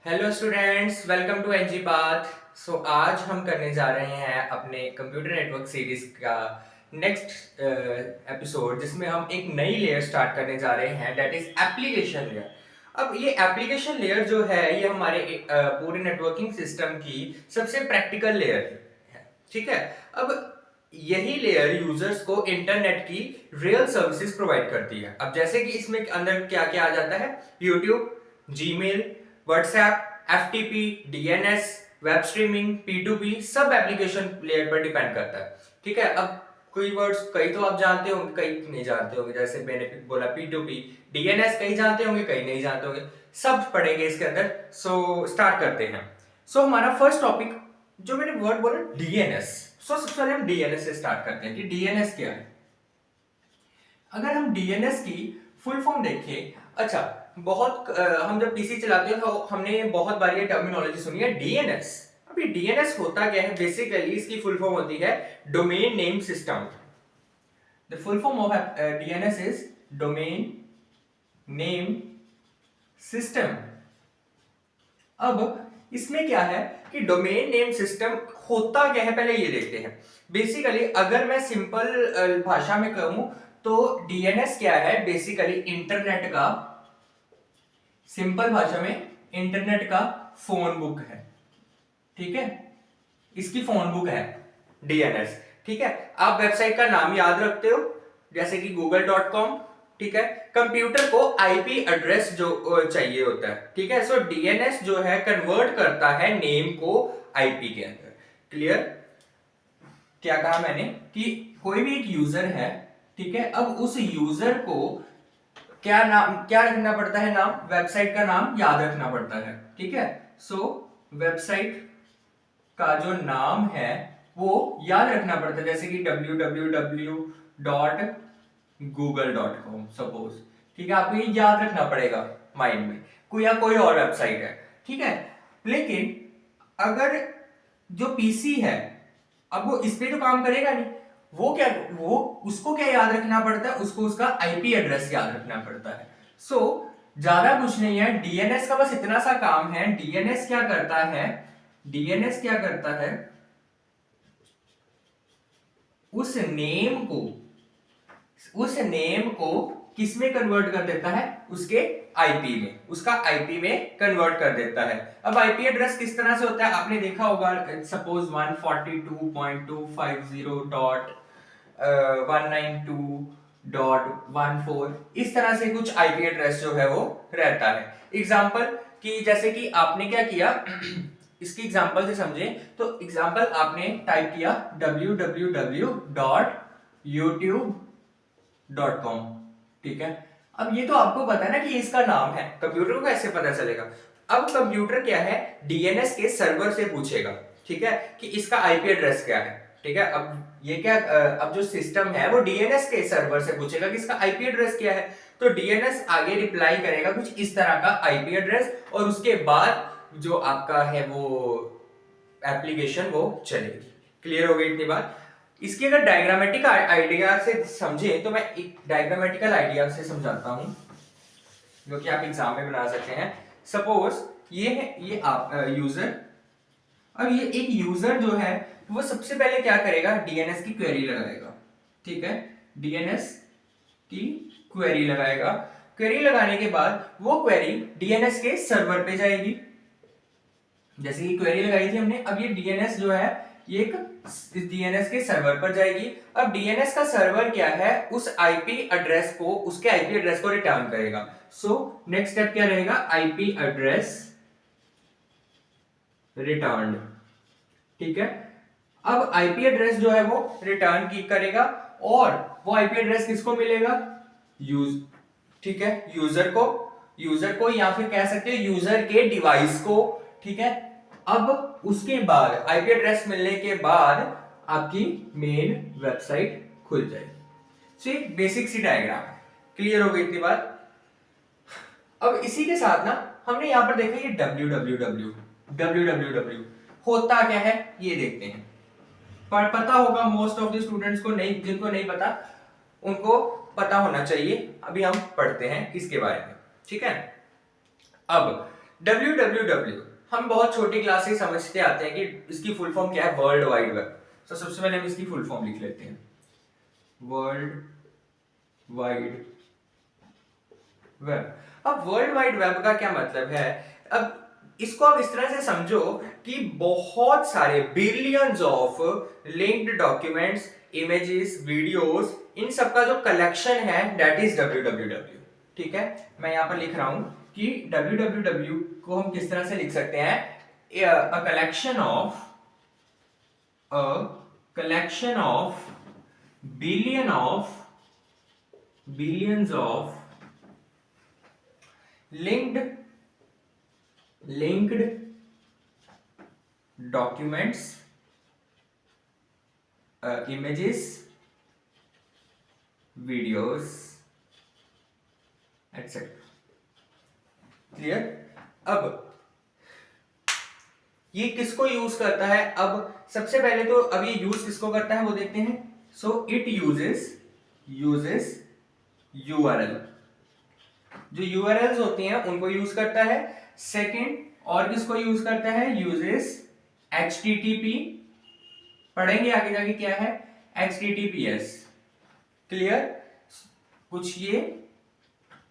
Hello students, welcome to NG path. आज हम करने जा रहे हैं अपने कंप्यूटर नेटवर्क सीरीज का नेक्स्ट एपिसोड, जिसमें हम एक नई लेयर स्टार्ट करने जा रहे हैं, दैट इज एप्लीकेशन लेयर। अब ये एप्लीकेशन लेयर जो है ये हमारे पूरे नेटवर्किंग सिस्टम की सबसे प्रैक्टिकल लेयर है। ठीक है। अब यही लेयर यूजर्स को इंटरनेट की रियल सर्विसेज प्रोवाइड करती है। अब जैसे कि इसमें अंदर क्या क्या आ जाता है, YouTube, Gmail, WhatsApp, FTP, DNS, web streaming, पी2पी, सब एप्लीकेशन लेयर पर डिपेंड करता है। ठीक है। अब कोई वर्ड्स कई तो आप जानते होंगे, कई नहीं जानते होंगे। जैसे मैंने बोला पी2पी, डीएनएस कई जानते होंगे, कई नहीं जानते होंगे। सब पढ़ेंगे इसके अंदर। स्टार्ट करते हैं। हमारा फर्स्ट टॉपिक जो मैंने वर्ड बोला डीएनएस। सबसे पहले हम डीएनएस से स्टार्ट करते हैं कि डीएनएस क्या है। अगर हम डीएनएस की फुल फॉर्म देखें, अच्छा, हम जब पीसी चलाते हैं तो हमने बहुत बार ये टर्मिनोलॉजी सुनी है डीएनएस। अभी डीएनएस होता क्या है? बेसिकली इसकी फुल फॉर्म होती है domain name system. The full form of DNS is domain name system. अब इसमें क्या है कि डोमेन नेम सिस्टम होता क्या है, पहले ये देखते हैं। बेसिकली अगर मैं सिंपल भाषा में कहूं तो डीएनएस क्या है? बेसिकली इंटरनेट का, सिंपल भाषा में इंटरनेट का फोन बुक है। ठीक है, इसकी फोन बुक है डीएनएस। ठीक है। आप वेबसाइट का नाम याद रखते हो जैसे कि google.com। ठीक है। कंप्यूटर को आईपी एड्रेस जो चाहिए होता है। ठीक है। डीएनएस जो है कन्वर्ट करता है नेम को आईपी के अंदर। क्लियर? क्या कहा मैंने कि कोई भी एक यूजर है, ठीक है, अब उस यूजर को क्या रखना पड़ता है? नाम, वेबसाइट का नाम याद रखना पड़ता है। ठीक है। वेबसाइट का जो नाम है वो याद रखना पड़ता है, जैसे कि www.google.com सपोज। ठीक है, आपको ये याद रखना पड़ेगा माइंड में। कोई और वेबसाइट है। ठीक है। लेकिन अगर जो पीसी है, अब वो इस पे तो काम करेगा नहीं। वो उसको क्या याद रखना पड़ता है? उसको उसका आईपी एड्रेस याद रखना पड़ता है। ज्यादा कुछ नहीं है, डीएनएस का बस इतना सा काम है। डीएनएस क्या करता है? डीएनएस क्या करता है? उस नेम को किस में कन्वर्ट कर देता है? उसके आईपी में, उसका आईपी में कन्वर्ट कर देता है। अब आईपी एड्रेस किस तरह से होता है आपने देखा होगा, सपोज 142.250.192.14 इस तरह से कुछ आईपी एड्रेस जो है वो रहता है। एग्जांपल कि जैसे कि आपने क्या किया इसकी एग्जांपल से समझे तो एग्जांपल आपने टाइप किया www.youtube.com। ठीक है। अब ये तो आपको पता है ना कि इसका नाम है, कंप्यूटर को कैसे पता चलेगा? अब कंप्यूटर क्या है, डीएनएस के सर्वर से पूछेगा, ठीक है, कि इसका आईपी एड्रेस क्या है। ठीक है। अब ये क्या अब जो सिस्टम है वो डीएनएस के सर्वर से पूछेगा कि इसका आईपी एड्रेस क्या है। तो डीएनएस आगे रिप्लाई करेगा कुछ इस तरह का आईपी एड्रेस, और उसके बाद जो आपका है वो एप्लीकेशन वो चलेगी। क्लियर हो गई इतनी बात? इसकी अगर डायग्रामेटिक आइडिया से समझे तो मैं एक डायग्रामेटिकल आइडिया से समझाता हूं, जो कि आप एग्जाम में बना सकते हैं। सपोज ये आप यूजर, अब ये एक यूजर जो है वो सबसे पहले क्या करेगा? डीएनएस की क्वेरी लगाएगा। ठीक है। डीएनएस की क्वेरी लगाएगा। क्वेरी लगाने के बाद वो क्वेरी डीएनएस के सर्वर पे जाएगी। जैसे कि क्वेरी लगाई थी हमने, अब ये डीएनएस जो है ये एक डीएनएस के सर्वर पर जाएगी। अब डीएनएस का सर्वर क्या है? उस आईपी एड्रेस को, उसके आईपी एड्रेस को रिटर्न करेगा। नेक्स्ट स्टेप क्या रहेगा? IP address return. ठीक है। अब आईपी एड्रेस जो है वो रिटर्न की करेगा, और वो आईपी एड्रेस किसको मिलेगा? ठीक है, यूजर को या फिर कह सकते हैं यूजर के डिवाइस को। ठीक है। अब उसके बाद आईपी एड्रेस मिलने के बाद आपकी मेन वेबसाइट खुल जाएगी। ये बेसिक सी डायग्राम है। क्लियर हो गई इतनी बात? अब इसी के साथ ना हमने यहां पर देखा ये www होता क्या है ये देखते हैं। पर पता होगा मोस्ट ऑफ द स्टूडेंट्स को, नहीं जिनको नहीं पता उनको पता होना चाहिए। अभी हम पढ़ते हैं इसके बारे में। ठीक है। अब www हम बहुत छोटी क्लास से समझते आते हैं कि इसकी फुल फॉर्म क्या है, वर्ल्ड वाइड वेब। तो सबसे पहले हम इसकी फुल फॉर्म लिख लेते हैं, वर्ल्ड वाइड वेब। अब वर्ल्ड वाइड वेब का क्या मतलब है, अब इसको आप इस तरह से समझो कि बहुत सारे billions of linked documents, images, videos, इन सब का जो कलेक्शन है दैट इज www। ठीक है, मैं यहां पर लिख रहा हूं कि www को हम किस तरह से लिख सकते हैं, a collection of a collection of billions of linked documents, images, videos, etc. Clear. अब ये किसको यूज करता है, अब सबसे पहले तो अब ये यूज किसको करता है वो देखते हैं। सो इट यूजेस यूआरएल, जो यूआरएल्स होती हैं उनको यूज करता है। सेकंड, और किसको यूज करता है, यूजेस एचटीटीपी, पढ़ेंगे आगे जाके क्या है, एचटीटीपीएस। क्लियर, कुछ ये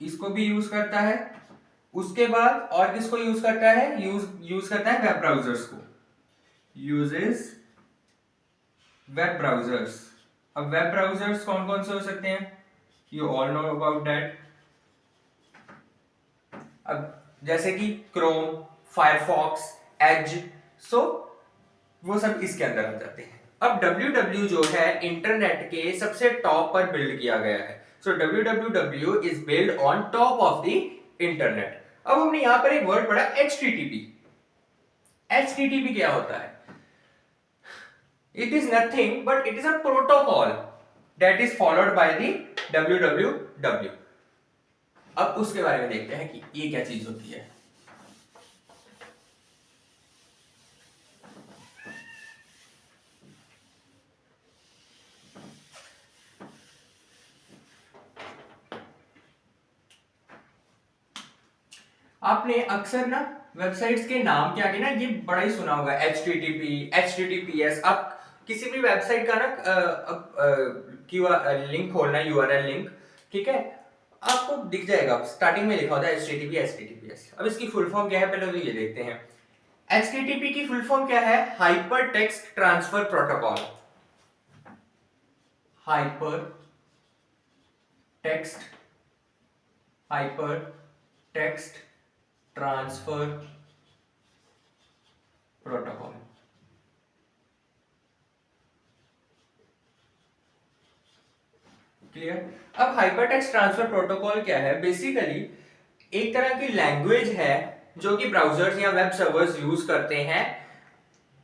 इसको भी यूज करता है। उसके बाद और किसको यूज करता है, यूज करता है वेब ब्राउजर्स को, यूजेस वेब ब्राउजर्स। अब वेब ब्राउजर्स कौन कौन से हो सकते हैं, you all know about that. अब जैसे कि क्रोम, फायरफॉक्स, एज, सो वो सब इसके अंदर आ जाते हैं। अब www जो है इंटरनेट के सबसे टॉप पर बिल्ड किया गया है। सो www is build on top of the internet. अब हमने यहां पर एक वर्ड पढ़ा HTTP। HTTP क्या होता है, it is nothing but it is a protocol that is followed by the www। अब उसके बारे में देखते हैं कि ये क्या चीज होती है। आपने अक्सर ना वेबसाइट्स के नाम के आगे ना ये बड़ा ही सुना होगा, HTTP, HTTPS। आप किसी भी वेबसाइट का ना लिंक खोलना, यूआरएल लिंक, ठीक है, आपको दिख जाएगा स्टार्टिंग में लिखा होता है HTTP, HTTPS। अब इसकी फुल फॉर्म क्या है पहले तो ये देखते हैं। HTTP की फुल फॉर्म क्या है, hyper text transfer protocol. Hyper text transfer protocol. Clear. अब हाइपरटेक्स्ट ट्रांसफर प्रोटोकॉल क्या है, बेसिकली एक तरह की लैंग्वेज है जो कि ब्राउजर्स या वेब सर्वर्स यूज करते हैं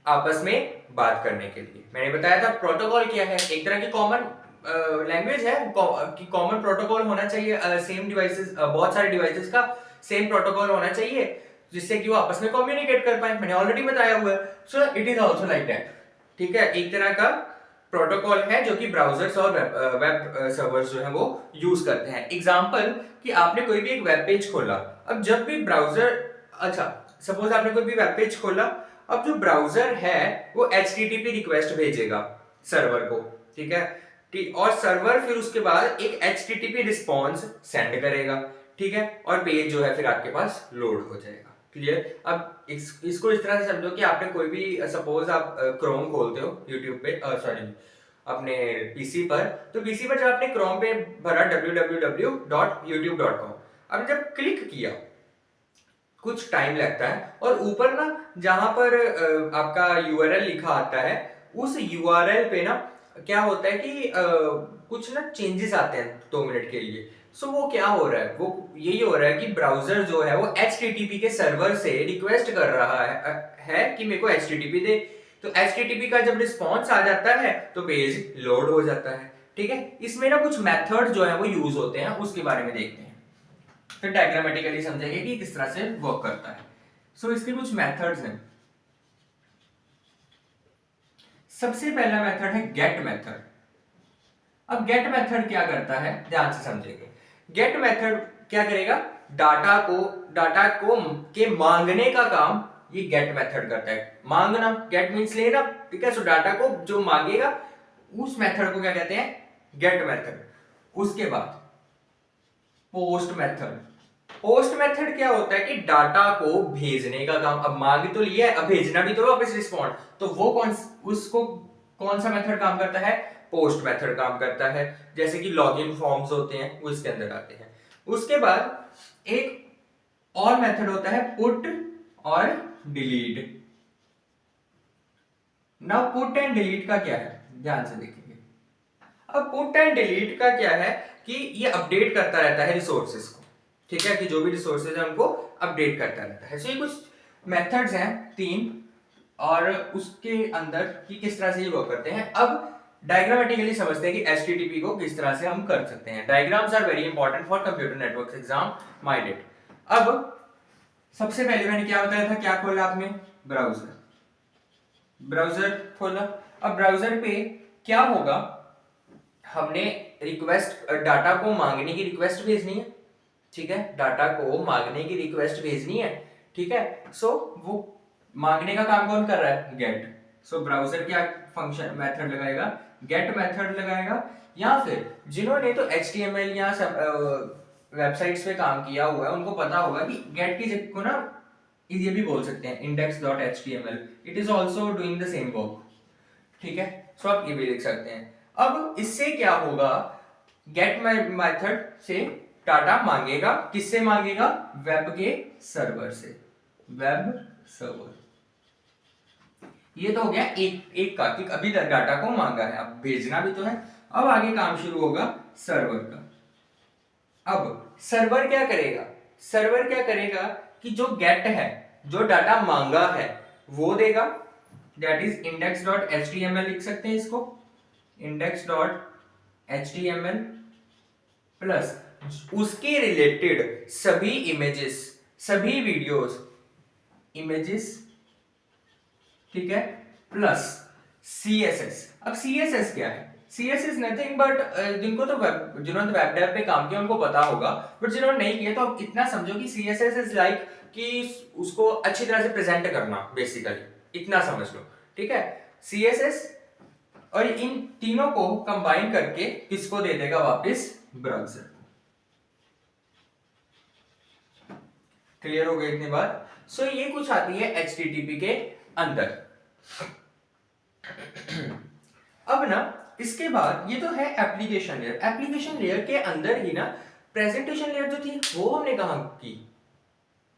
आपस में बात करने के लिए। मैंने बताया था प्रोटोकॉल क्या है, एक तरह की कॉमन लैंग्वेज है कि कॉमन प्रोटोकॉल होना चाहिए, सेम डिवाइसेस, बहुत सारे डिवाइसेस का सेम प्रोटोकॉल होना चाहिए जिससे कि वो आपस में कम्युनिकेट कर पाए। मैंने ऑलरेडी बताया हुआ है। So it is also like that. ठीक है, एक तरह का प्रोटोकॉल है जो कि ब्राउजर्स और वेब सर्वर्स जो है वो यूज करते हैं। एग्जांपल कि आपने कोई भी एक वेब पेज खोला, अब जब भी ब्राउजर, अच्छा सपोज आपने कोई भी वेब पेज खोला, अब जो ब्राउजर है वो HTTP रिक्वेस्ट भेजेगा सर्वर को, ठीक है, ठीक, और सर्वर फिर उसके बाद एक HTTP रिस्पॉन्स सेंड करेगा, ठीक है, और पेज जो है फिर आपके पास लोड हो जाएगा। क्लियर। अब इसको इस तरह से समझो कि आपने कोई भी, सपोज आप क्रोम खोलते हो यूट्यूब पे, सॉरी अपने पीसी पर, तो पीसी पर जब आपने क्रोम पे भरा www.youtube.com, अब जब क्लिक किया कुछ टाइम लगता है, और ऊपर ना जहां पर आपका यूआरएल लिखा आता है, उस यूआरएल पे ना क्या होता है कि कुछ ना चेंजेस आते हैं 2 मिनट के लिए। सो वो क्या हो रहा है, वो यही हो रहा है कि ब्राउजर जो है वो HTTP के सर्वर से रिक्वेस्ट कर रहा है कि मेरे को HTTP दे। तो HTTP का जब रिस्पॉन्स आ जाता है तो पेज लोड हो जाता है। ठीक है, इसमें ना कुछ मेथड जो है वो यूज होते हैं, उसके बारे में देखते हैं, फिर डायग्रामेटिकली समझेंगे कि किस तरह से वर्क करता है। सो इसके कुछ मेथड्स हैं। सबसे पहला मेथड है गेट मेथड। अब गेट मेथड क्या करता है, ध्यान से समझेंगे। गेट मेथड क्या करेगा, डाटा को के मांगने का काम ये गेट मेथड करता है। मांगना, गेट मींस लेना, ठीक है। सो डाटा को जो मांगेगा उस मेथड को क्या कहते हैं, गेट मेथड। उसके बाद पोस्ट मेथड। पोस्ट मेथड क्या होता है कि डाटा को भेजने का काम, अब मांग तो लिया है, अब भेजना भी तो वापस रिस्पॉन्ड, तो वो कौन सा मेथड काम करता है, पोस्ट मेथड काम करता है। जैसे कि लॉगिन फॉर्म्स होते हैं वो इसके अंदर आते हैं। उसके बाद एक और मेथड होता है पुट और delete. Now put and delete का क्या है, ध्यान से देखेंगे। अब पुट एंड डिलीट का क्या है कि ये अपडेट करता रहता है रिसोर्सेज को, ठीक है, कि जो भी रिसोर्सेज है उनको अपडेट करता रहता है। सो ये कुछ मेथड्स हैं 3, और उसके अंदर कि किस तरह से ये वर्क करते हैं। अब डायग्रामेटिकली समझते हैं कि एचटीटीपी को किस तरह से हम कर सकते हैं। Diagrams are very important for computer network exam minded. अब सबसे पहले मैंने क्या बताया था, क्या खोला आपने, ब्राउजर खोला। अब ब्राउजर पे क्या होगा, हमने रिक्वेस्ट, डाटा को मांगने की रिक्वेस्ट भेजनी है, ठीक है, डाटा को मांगने की रिक्वेस्ट भेजनी है, ठीक है। सो वो मांगने का काम कौन कर रहा है, गेट। सो ब्राउजर क्या फंक्शन मेथड लगाएगा, गेट मेथड लगाएगा। या फिर जिन्होंने तो HTML या वेबसाइट्स पे काम किया हुआ है उनको पता होगा कि गेट की जगह को ना ये भी बोल सकते हैं index.html, it is also doing the same work, ठीक है। सो आप ये भी लिख सकते हैं। अब इससे क्या होगा, गेट मेथड से डाटा मांगेगा, किससे मांगेगा, वेब के सर्वर से, वेब सर्वर। ये तो हो गया एक का, कि अभी तक डाटा को मांगा है, अब भेजना भी तो है। अब आगे काम शुरू होगा सर्वर का। अब सर्वर क्या करेगा, सर्वर क्या करेगा कि जो गेट है, जो डाटा मांगा है वो देगा, दैट इज index.html लिख सकते हैं इसको, index.html प्लस उसके रिलेटेड सभी इमेजेस, सभी वीडियोस, इमेजेस, ठीक है, प्लस CSS। अब CSS क्या है, CSS नथिंग बट, जिनको तो जिन्होंने वेब डेव पे काम किया उनको पता होगा, बट जिन्होंने नहीं किया तो आप इतना समझो कि CSS इज लाइक कि उसको अच्छी तरह से प्रेजेंट करना, बेसिकली इतना समझ लो, ठीक है। CSS और इन तीनों को कंबाइन करके किसको दे देगा वापस, ब्राउजर। क्लियर हो गई इतनी बात। सो ये कुछ आती है HTTP के अंदर। अब ना इसके बाद ये तो है एप्लीकेशन लेयर। एप्लीकेशन लेयर के अंदर ही ना प्रेजेंटेशन लेयर जो थी वो हमने कहा की,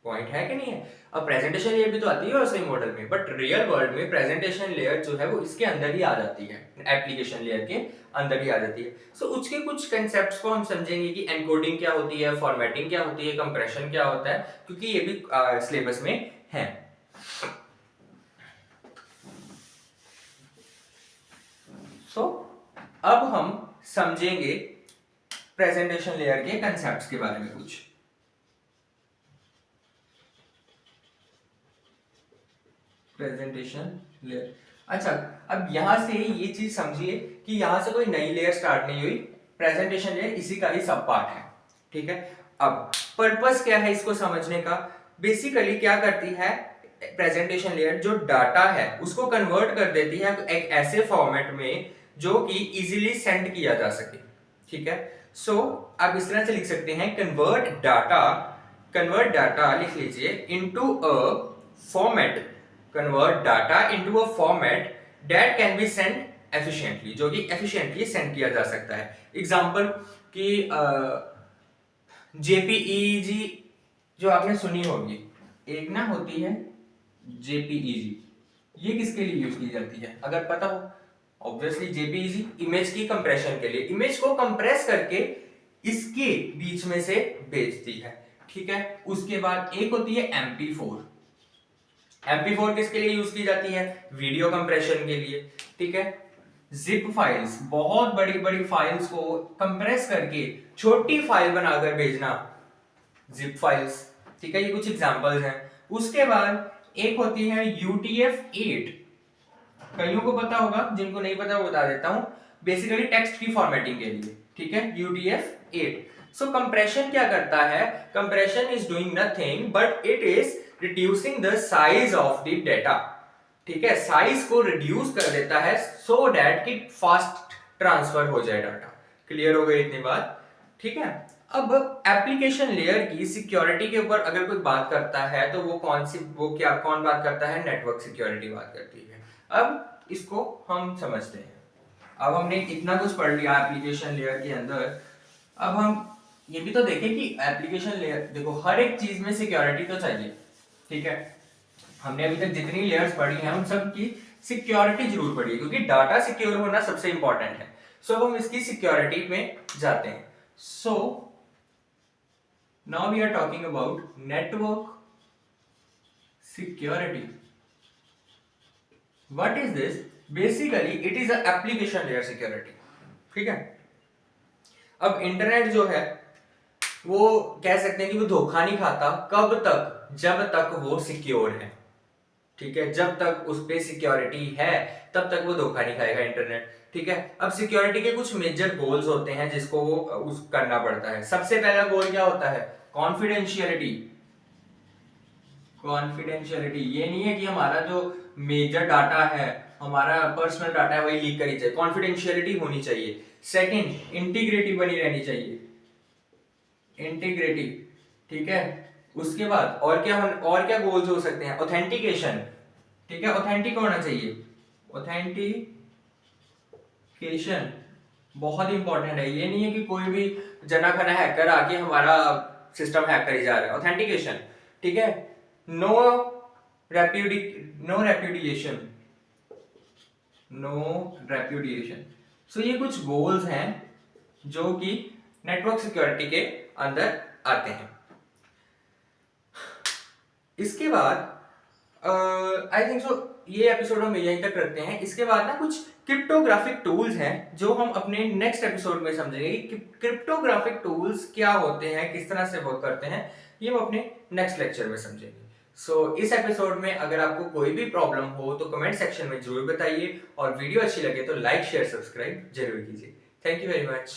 पॉइंट है कि नहीं है। अब प्रेजेंटेशन लेयर भी तो आती है वैसे मॉडल में, बट रियल वर्ल्ड में प्रेजेंटेशन लेयर जो है वो इसके अंदर ही आ जाती है, एप्लीकेशन लेयर के अंदर ही आ जाती है। सो उसके कुछ कंसेप्ट्स को हम समझेंगे कि एनकोडिंग क्या होती है, फॉर्मेटिंग क्या होती है, कंप्रेशन क्या होता है, क्योंकि ये भी सिलेबस में है। सो अब हम समझेंगे प्रेजेंटेशन लेयर के कंसेप्ट्स के बारे में कुछ। प्रेजेंटेशन लेयर, अच्छा, अब यहां से ये चीज समझिए कि यहां से कोई नई लेयर स्टार्ट नहीं हुई, प्रेजेंटेशन लेयर इसी का ही सब पार्ट है, ठीक है। अब पर्पस क्या है इसको समझने का, बेसिकली क्या करती है प्रेजेंटेशन लेयर, जो डाटा है उसको कन्वर्ट कर देती है एक ऐसे फॉर्मेट में जो कि इजीली सेंड किया जा सके, ठीक है। सो आप इस तरह से लिख सकते हैं, कन्वर्ट डाटा लिख लीजिए into a format, convert data into a format that can be send efficiently, जो कि एफिशिएंटली सेंड किया जा सकता है। एग्जांपल कि जेपीईजी जो आपने सुनी होगी, एक ना होती है जेपीईजी, ये किसके लिए यूज की जाती है अगर पता हो, ऑब्वियसली जेपीईजी इमेज की कंप्रेशन के लिए, इमेज को कंप्रेस करके इसके बीच में से भेजती है, ठीक है। उसके बाद एक होती है MP4, MP4 किसके लिए यूज की जाती है, वीडियो कंप्रेशन के लिए, ठीक है। जिप फाइल्स, बहुत बड़ी बड़ी फाइल्स को कंप्रेस करके छोटी फाइल बनाकर भेजना, जिप फाइल्स, ठीक है। ये कुछ एग्जांपल्स हैं। उसके बाद एक होती है UTF-8, कईयों को पता होगा, जिनको नहीं पता वो बता देता हूं, बेसिकली टेक्स्ट की फॉर्मेटिंग के लिए, ठीक है, UTF-8। सो कंप्रेशन क्या करता है? Compression is doing nothing but it is reducing the size of the data. ठीक है, साइज को रिड्यूस कर देता है सो दैट कि फास्ट ट्रांसफर हो जाए डाटा। क्लियर हो गई इतनी बात? ठीक है। अब एप्लीकेशन लेयर की सिक्योरिटी के ऊपर अगर कोई बात करता है तो वो कौन बात करता है? नेटवर्क सिक्योरिटी बात करती है। अब इसको हम समझते हैं। अब हमने इतना कुछ पढ़ लिया एप्लीकेशन लेयर के अंदर। अब हम ये भी तो देखें कि एप्लीकेशन लेयर, देखो हर एक चीज में सिक्योरिटी तो चाहिए। ठीक है, हमने अभी तक जितनी लेयर्स पढ़ी हैं उन सब की सिक्योरिटी जरूर पढ़ी है, क्योंकि डाटा सिक्योर होना सबसे इंपॉर्टेंट है। सो अब हम इसकी सिक्योरिटी में जाते हैं। So now we are talking about network security. What is this? Basically it is a application layer security. ठीक है, अब इंटरनेट जो है वो कह सकते हैं कि वो धोखा नहीं खाता। कब तक? जब तक वो सिक्योर है। ठीक है, जब तक उस पे सिक्योरिटी है तब तक वो धोखा नहीं खाएगा इंटरनेट। ठीक है, अब सिक्योरिटी के कुछ मेजर गोल्स होते हैं जिसको वो करना पड़ता है। सबसे पहला गोल क्या होता है? कॉन्फिडेंशियलिटी। कॉन्फिडेंशियलिटी ये नहीं है कि हमारा जो मेजर डाटा है, हमारा पर्सनल डाटा है, वही लीक करी जाए। कॉन्फिडेंशियलिटी होनी चाहिए। सेकंड, इंटीग्रिटी बनी रहनी चाहिए। इंटीग्रिटी। ठीक है, उसके बाद और क्या गोल्स हो सकते हैं? ऑथेंटिकेशन। ठीक है, ऑथेंटिक होना चाहिए। ऑथेंटिकेशन बहुत इंपॉर्टेंट है। ये नहीं है कि कोई भी जना खना हैकर आके हमारा सिस्टम हैक करी जा रहा है। ऑथेंटिकेशन। ठीक है, नो रेप्यूडिएशन। सो ये कुछ गोल्स हैं जो कि नेटवर्क सिक्योरिटी के अंदर आते हैं। इसके बाद आई थिंक सो ये एपिसोड हम यहीं तक रखते हैं। इसके बाद ना कुछ क्रिप्टोग्राफिक टूल्स हैं जो हम अपने नेक्स्ट एपिसोड में समझेंगे कि क्रिप्टोग्राफिक टूल्स क्या होते हैं, किस तरह से वर्क करते हैं। ये हम अपने नेक्स्ट लेक्चर में समझेंगे। इस एपिसोड में अगर आपको कोई भी प्रॉब्लम हो तो कमेंट सेक्शन में जरूर बताइए, और वीडियो अच्छी लगे तो लाइक शेयर सब्सक्राइब जरूर कीजिए। Thank you very much.